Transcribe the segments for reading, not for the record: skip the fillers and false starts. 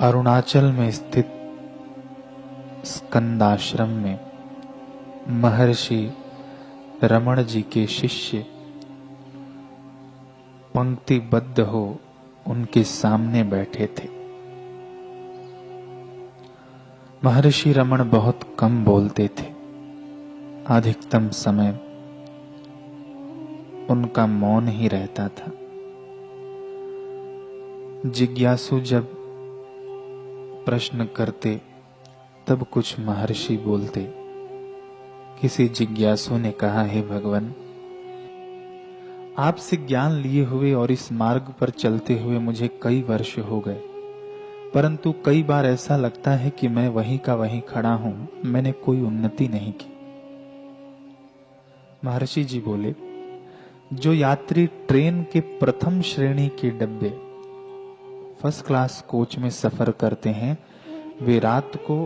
अरुणाचल में स्थित स्कंदाश्रम में महर्षि रमण जी के शिष्य पंक्तिबद्ध हो उनके सामने बैठे थे। महर्षि रमण बहुत कम बोलते थे। अधिकतम समय उनका मौन ही रहता था। जिज्ञासु जब प्रश्न करते तब कुछ महर्षि बोलते। किसी जिज्ञासु ने कहा, हे भगवान, आपसे ज्ञान लिए हुए और इस मार्ग पर चलते हुए मुझे कई वर्ष हो गए, परंतु कई बार ऐसा लगता है कि मैं वहीं का वहीं खड़ा हूं, मैंने कोई उन्नति नहीं की। महर्षि जी बोले, जो यात्री ट्रेन के प्रथम श्रेणी के डब्बे फर्स्ट क्लास कोच में सफर करते हैं, वे रात को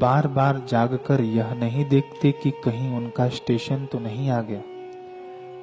बार बार जागकर यह नहीं देखते कि कहीं उनका स्टेशन तो नहीं आ गया।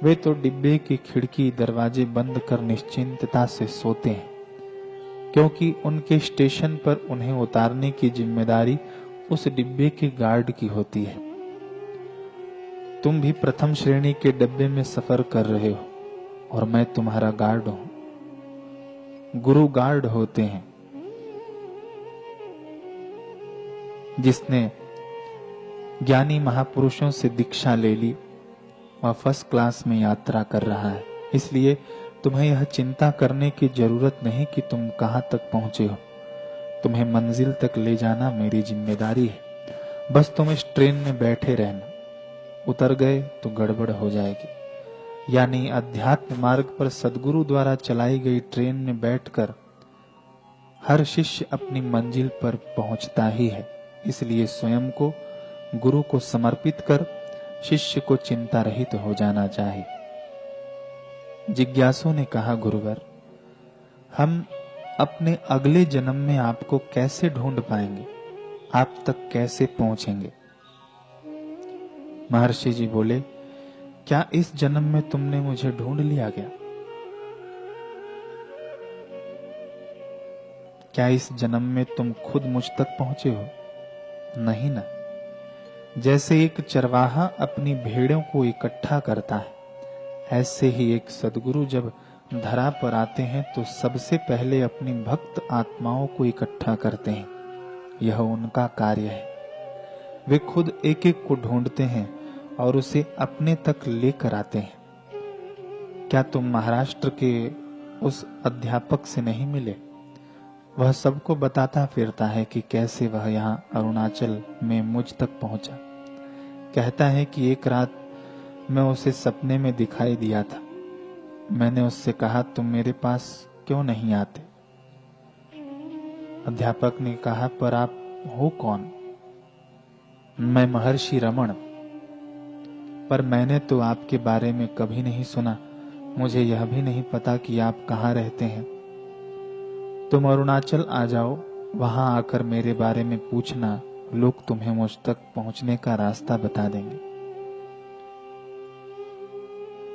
वे तो डिब्बे की खिड़की दरवाजे बंद कर निश्चिंतता से सोते हैं, क्योंकि उनके स्टेशन पर उन्हें उतारने की जिम्मेदारी उस डिब्बे के गार्ड की होती है। तुम भी प्रथम श्रेणी के डब्बे में सफर कर रहे हो और मैं तुम्हारा गार्ड हूं। गुरु गार्ड होते हैं। जिसने ज्ञानी महापुरुषों से दीक्षा ले ली वह फर्स्ट क्लास में यात्रा कर रहा है, इसलिए तुम्हें यह चिंता करने की जरूरत नहीं कि तुम कहां तक पहुंचे हो। तुम्हें मंजिल तक ले जाना मेरी जिम्मेदारी है। बस तुम इस ट्रेन में बैठे रहना, उतर गए तो गड़बड़ हो जाएगी। यानी अध्यात्म मार्ग पर सद्गुरु द्वारा चलाई गई ट्रेन में बैठकर हर शिष्य अपनी मंजिल पर पहुंचता ही है। इसलिए स्वयं को गुरु को समर्पित कर शिष्य को चिंता रहित हो जाना चाहिए। जिज्ञासु ने कहा, गुरुवर, हम अपने अगले जन्म में आपको कैसे ढूंढ पाएंगे, आप तक कैसे पहुंचेंगे? महर्षि जी बोले, क्या इस जन्म में तुमने मुझे ढूंढ लिया गया? क्या इस जन्म में तुम खुद मुझ तक पहुंचे हो? नहीं ना। जैसे एक चरवाहा अपनी भेड़ों को इकट्ठा करता है, ऐसे ही एक सद्गुरु जब धरा पर आते हैं तो सबसे पहले अपनी भक्त आत्माओं को इकट्ठा करते हैं। यह उनका कार्य है। वे खुद एक एक को ढूंढते हैं और उसे अपने तक लेकर आते हैं। क्या तुम महाराष्ट्र के उस अध्यापक से नहीं मिले? वह सबको बताता फिरता है कि कैसे वह यहाँ अरुणाचल में मुझ तक पहुंचा। कहता है कि एक रात मैं उसे सपने में दिखाई दिया था। मैंने उससे कहा, तुम मेरे पास क्यों नहीं आते? अध्यापक ने कहा, पर आप हो कौन? मैं महर्षि रमण, पर मैंने तो आपके बारे में कभी नहीं सुना। मुझे यह भी नहीं पता कि आप कहाँ रहते हैं। तुम अरुणाचल आ जाओ, वहां आकर मेरे बारे में पूछना, लोग तुम्हें मुझ तक पहुंचने का रास्ता बता देंगे।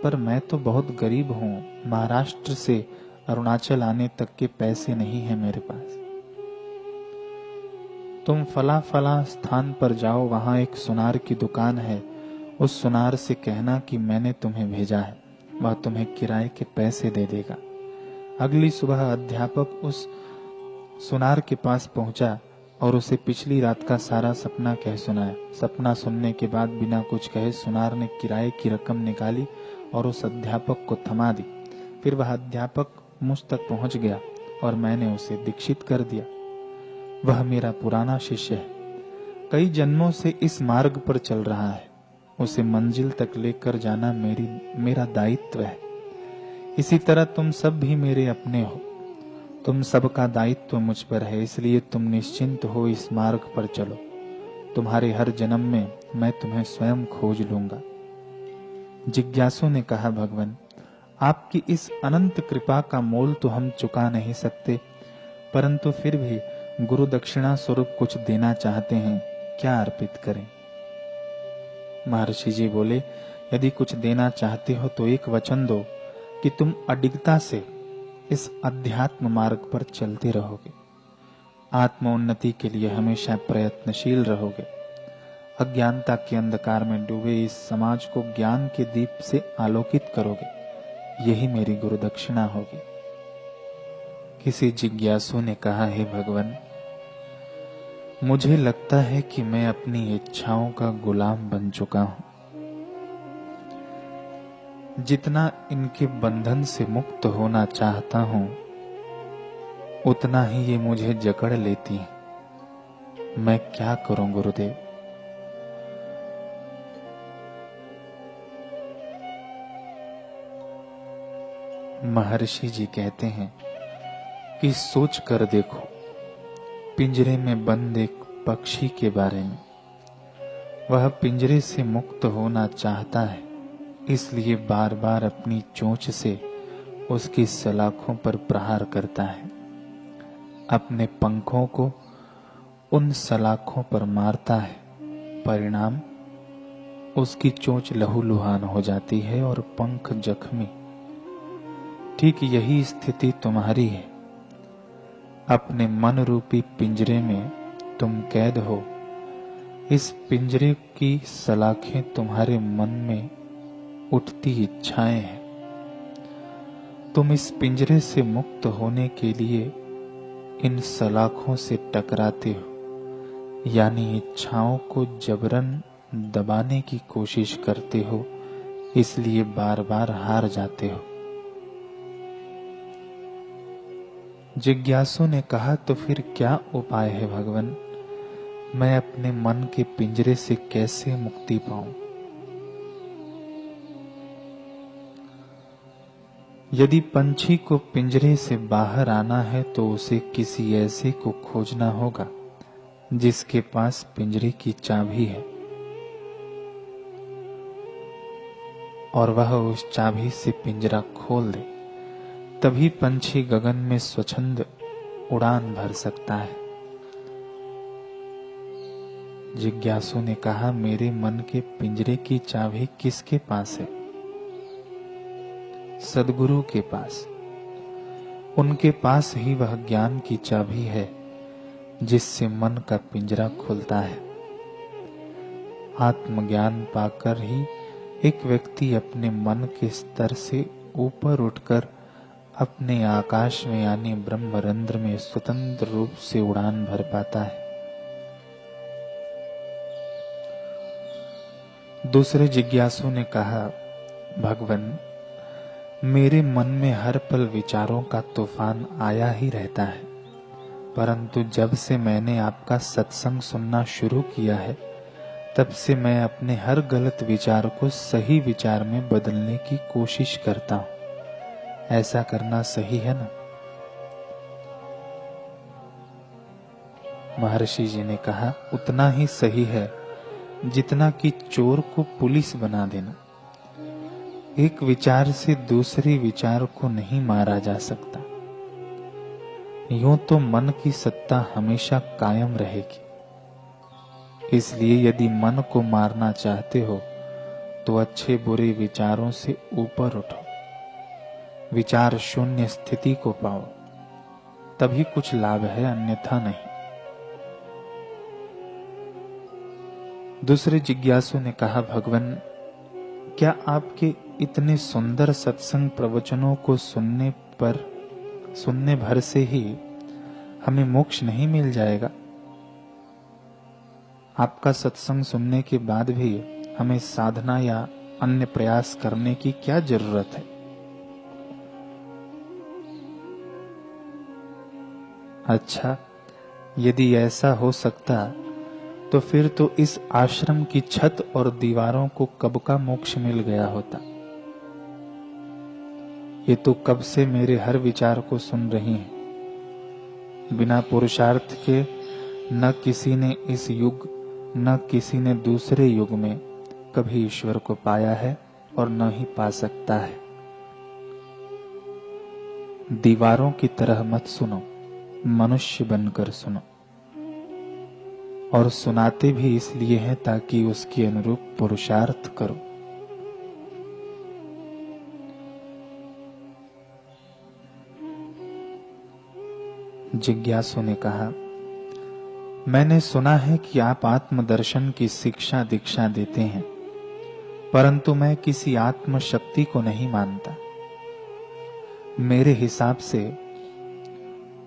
पर मैं तो बहुत गरीब हूं, महाराष्ट्र से अरुणाचल आने तक के पैसे नहीं है मेरे पास। तुम फला फला स्थान पर जाओ, वहां एक सुनार की दुकान है। उस सुनार से कहना कि मैंने तुम्हें भेजा है, वह तुम्हें किराए के पैसे दे देगा। अगली सुबह अध्यापक उस सुनार के पास पहुंचा और उसे पिछली रात का सारा सपना कह सुनाया। सपना सुनने के बाद बिना कुछ कहे सुनार ने किराए की रकम निकाली और उस अध्यापक को थमा दी। फिर वह अध्यापक मुझ तक पहुंच गया और मैंने उसे दीक्षित कर दिया। वह मेरा पुराना शिष्य है, कई जन्मों से इस मार्ग पर चल रहा है। उसे मंजिल तक लेकर जाना मेरा दायित्व है। इसी तरह तुम सब भी मेरे अपने हो। तुम सबका दायित्व मुझ पर है, इसलिए तुम निश्चिंत हो, इस मार्ग पर चलो। तुम्हारे हर जन्म में मैं तुम्हें स्वयं खोज लूंगा। जिज्ञासु ने कहा, भगवान, आपकी इस अनंत कृपा का मोल तो हम चुका नहीं सकते, परंतु फिर भी गुरु दक्षिणा स्वरूप कुछ देना चाहते हैं, क्या अर्पित करें? महर्षि जी बोले, यदि कुछ देना चाहते हो तो एक वचन दो कि तुम अडिगता से इस अध्यात्म मार्ग पर चलते रहोगे। आत्मोन्नति के लिए हमेशा प्रयत्नशील रहोगे। अज्ञानता के अंधकार में डूबे इस समाज को ज्ञान के दीप से आलोकित करोगे। यही मेरी गुरु दक्षिणा होगी। किसी जिज्ञासु ने कहा, हे भगवान, मुझे लगता है कि मैं अपनी इच्छाओं का गुलाम बन चुका हूं। जितना इनके बंधन से मुक्त होना चाहता हूं, उतना ही ये मुझे जकड़ लेती हैं। मैं क्या करूं गुरुदेव? महर्षि जी कहते हैं कि सोच कर देखो पिंजरे में बंद एक पक्षी के बारे में। वह पिंजरे से मुक्त होना चाहता है, इसलिए बार बार अपनी चोंच से उसकी सलाखों पर प्रहार करता है, अपने पंखों को उन सलाखों पर मारता है। परिणाम, उसकी चोंच लहूलुहान हो जाती है और पंख जख्मी। ठीक यही स्थिति तुम्हारी है। अपने मन रूपी पिंजरे में तुम कैद हो। इस पिंजरे की सलाखें तुम्हारे मन में उठती इच्छाएं हैं। तुम इस पिंजरे से मुक्त होने के लिए इन सलाखों से टकराते हो, यानी इच्छाओं को जबरन दबाने की कोशिश करते हो, इसलिए बार बार हार जाते हो। जिज्ञासु ने कहा, तो फिर क्या उपाय है भगवान? मैं अपने मन के पिंजरे से कैसे मुक्ति पाऊं? यदि पंछी को पिंजरे से बाहर आना है तो उसे किसी ऐसे को खोजना होगा जिसके पास पिंजरे की चाबी है, और वह उस चाबी से पिंजरा खोल दे, तभी पंछी गगन में स्वच्छंद उड़ान भर सकता है। जिज्ञासु ने कहा, मेरे मन के पिंजरे की चाबी किसके पास है? सद्गुरु के पास। उनके पास ही वह ज्ञान की चाबी है जिससे मन का पिंजरा खुलता है। आत्मज्ञान पाकर ही एक व्यक्ति अपने मन के स्तर से ऊपर उठकर अपने आकाश में यानी ब्रह्मरंध्र में स्वतंत्र रूप से उड़ान भर पाता है। दूसरे जिज्ञासु ने कहा, भगवान, मेरे मन में हर पल विचारों का तूफान आया ही रहता है, परंतु जब से मैंने आपका सत्संग सुनना शुरू किया है, तब से मैं अपने हर गलत विचार को सही विचार में बदलने की कोशिश करता हूं। ऐसा करना सही है ना? महर्षि जी ने कहा, उतना ही सही है जितना कि चोर को पुलिस बना देना। एक विचार से दूसरे विचार को नहीं मारा जा सकता। यूं तो मन की सत्ता हमेशा कायम रहेगी। इसलिए यदि मन को मारना चाहते हो तो अच्छे बुरे विचारों से ऊपर उठो, विचार शून्य स्थिति को पाओ, तभी कुछ लाभ है, अन्यथा नहीं। दूसरे जिज्ञासु ने कहा, भगवान, क्या आपके इतने सुंदर सत्संग प्रवचनों को सुनने भर से ही हमें मोक्ष नहीं मिल जाएगा? आपका सत्संग सुनने के बाद भी हमें साधना या अन्य प्रयास करने की क्या जरूरत है? अच्छा, यदि ऐसा हो सकता तो फिर तो इस आश्रम की छत और दीवारों को कब का मोक्ष मिल गया होता। ये तो कब से मेरे हर विचार को सुन रही हैं। बिना पुरुषार्थ के न किसी ने इस युग न किसी ने दूसरे युग में कभी ईश्वर को पाया है और न ही पा सकता है। दीवारों की तरह मत सुनो, मनुष्य बनकर सुनो। और सुनाते भी इसलिए हैं ताकि उसके अनुरूप पुरुषार्थ करो। जिज्ञासु ने कहा, मैंने सुना है कि आप आत्मदर्शन की शिक्षा दीक्षा देते हैं, परंतु मैं किसी आत्म शक्ति को नहीं मानता। मेरे हिसाब से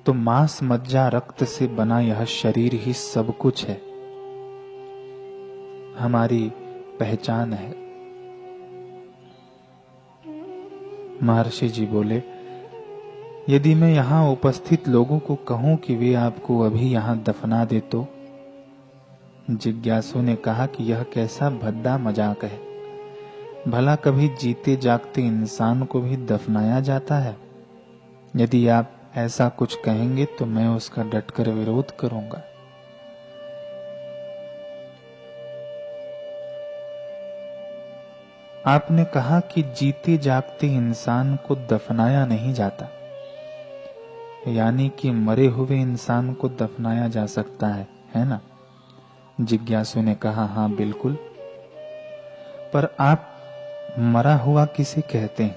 तो मांस मज्जा रक्त से बना यह शरीर ही सब कुछ है, हमारी पहचान है। महर्षि जी बोले, यदि मैं यहां उपस्थित लोगों को कहूं कि वे आपको अभी यहां दफना दे तो? जिज्ञासु ने कहा कि यह कैसा भद्दा मजाक है। भला कभी जीते जागते इंसान को भी दफनाया जाता है? यदि आप ऐसा कुछ कहेंगे तो मैं उसका डटकर विरोध करूंगा। आपने कहा कि जीते जागते इंसान को दफनाया नहीं जाता, यानी कि मरे हुए इंसान को दफनाया जा सकता है ना? जिज्ञासु ने कहा, हाँ बिल्कुल। पर आप मरा हुआ किसे कहते हैं?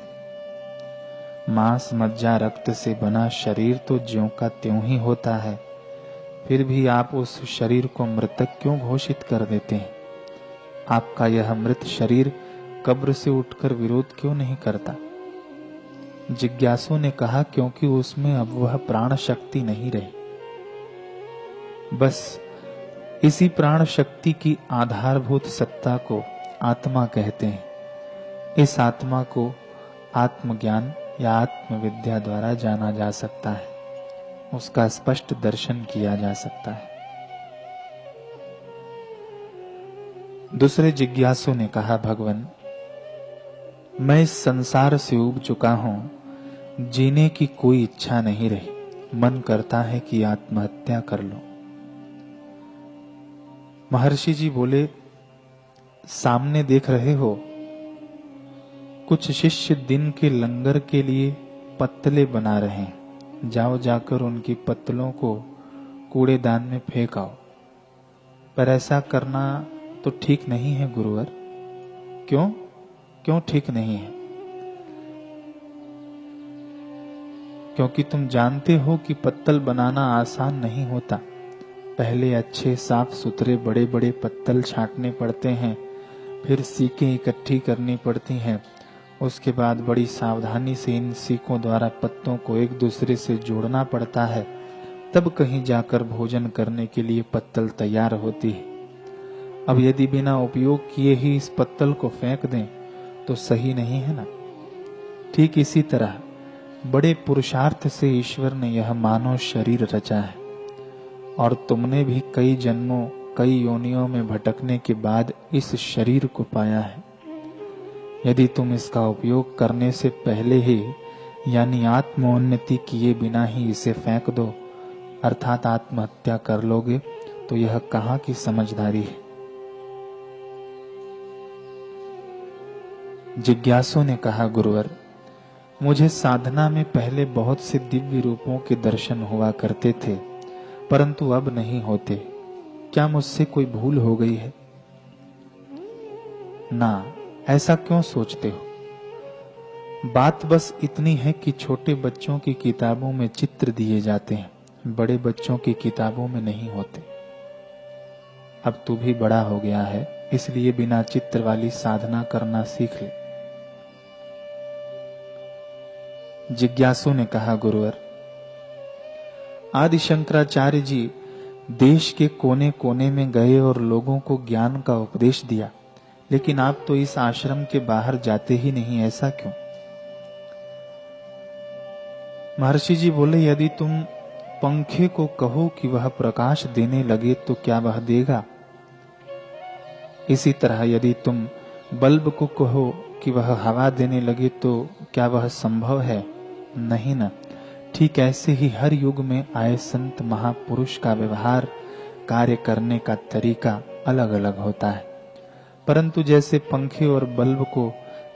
मांस मज्जा रक्त से बना शरीर तो ज्यों का त्यों ही होता है, फिर भी आप उस शरीर को मृतक क्यों घोषित कर देते हैं? आपका यह मृत शरीर कब्र से उठकर विरोध क्यों नहीं करता? जिज्ञासु ने कहा, क्योंकि उसमें अब वह प्राण शक्ति नहीं रही। बस इसी प्राण शक्ति की आधारभूत सत्ता को आत्मा कहते हैं। इस आत्मा को आत्मज्ञान या आत्मविद्या द्वारा जाना जा सकता है, उसका स्पष्ट दर्शन किया जा सकता है। दूसरे जिज्ञासु ने कहा, भगवान, मैं इस संसार से उब चुका हूं, जीने की कोई इच्छा नहीं रही, मन करता है कि आत्महत्या कर लो। महर्षि जी बोले, सामने देख रहे हो, कुछ शिष्य दिन के लंगर के लिए पत्तले बना रहे हैं, जाओ जाकर उनकी पत्तलों को कूड़ेदान में फेंक आओ। पर ऐसा करना तो ठीक नहीं है गुरुवर। क्यों क्यों ठीक नहीं है? क्योंकि तुम जानते हो कि पत्तल बनाना आसान नहीं होता। पहले अच्छे साफ सुथरे बड़े बड़े पत्तल छांटने पड़ते हैं, फिर सीकें इकट्ठी करनी पड़ती हैं, उसके बाद बड़ी सावधानी से इन सीकों द्वारा पत्तों को एक दूसरे से जोड़ना पड़ता है, तब कहीं जाकर भोजन करने के लिए पत्तल तैयार होती है। अब यदि बिना उपयोग किए ही इस पत्तल को फेंक दें तो सही नहीं है ना? ठीक इसी तरह बड़े पुरुषार्थ से ईश्वर ने यह मानव शरीर रचा है, और तुमने भी कई जन्मों कई योनियों में भटकने के बाद इस शरीर को पाया है। यदि तुम इसका उपयोग करने से पहले ही, यानी आत्मोन्नति किए बिना ही इसे फेंक दो, अर्थात आत्महत्या कर लोगे, तो यह कहाँ की समझदारी है? जिज्ञासु ने कहा, गुरुवर, मुझे साधना में पहले बहुत से दिव्य रूपों के दर्शन हुआ करते थे, परंतु अब नहीं होते। क्या मुझसे कोई भूल हो गई है? ना, ऐसा क्यों सोचते हो? बात बस इतनी है कि छोटे बच्चों की किताबों में चित्र दिए जाते हैं, बड़े बच्चों की किताबों में नहीं होते। अब तू भी बड़ा हो गया है, इसलिए बिना चित्र वाली साधना करना सीख ले। जिज्ञासु ने कहा, गुरुवर, आदि शंकराचार्य जी देश के कोने कोने में गए और लोगों को ज्ञान का उपदेश दिया, लेकिन आप तो इस आश्रम के बाहर जाते ही नहीं, ऐसा क्यों? महर्षि जी बोले, यदि तुम पंखे को कहो कि वह प्रकाश देने लगे तो क्या वह देगा? इसी तरह यदि तुम बल्ब को कहो कि वह हवा देने लगे तो क्या वह संभव है? नहीं ना। ठीक ऐसे ही हर युग में आए संत महापुरुष का व्यवहार, कार्य करने का तरीका अलग अलग होता है, परंतु जैसे पंखे और बल्ब को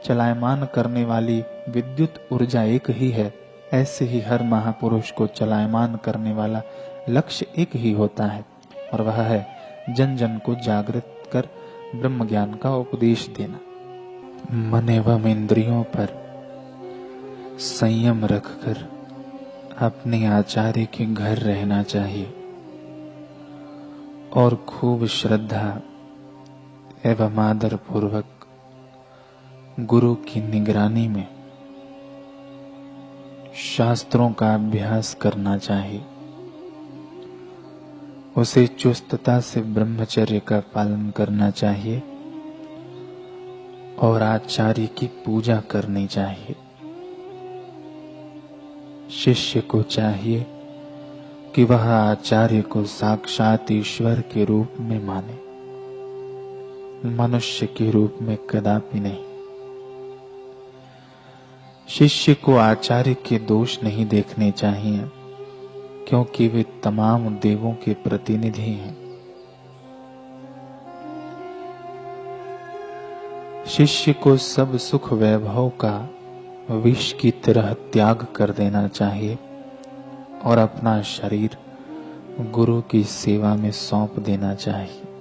चलायमान करने वाली विद्युत ऊर्जा एक ही है, ऐसे ही हर महापुरुष को चलायमान करने वाला लक्ष्य एक ही होता है, और वह है जन जन को जागृत कर ब्रह्म ज्ञान का उपदेश देना। मन एवं इंद्रियों पर संयम रखकर अपने आचार्य के घर रहना चाहिए। और खूब श्रद्धा एवं आदर पूर्वक गुरु की निगरानी में शास्त्रों का अभ्यास करना चाहिए। उसे चुस्तता से ब्रह्मचर्य का पालन करना चाहिए और आचार्य की पूजा करनी चाहिए। शिष्य को चाहिए कि वह आचार्य को साक्षात ईश्वर के रूप में माने, मनुष्य के रूप में कदापि नहीं। शिष्य को आचार्य के दोष नहीं देखने चाहिए, क्योंकि वे तमाम देवों के प्रतिनिधि हैं। शिष्य को सब सुख वैभव का विष की तरह त्याग कर देना चाहिए और अपना शरीर गुरु की सेवा में सौंप देना चाहिए।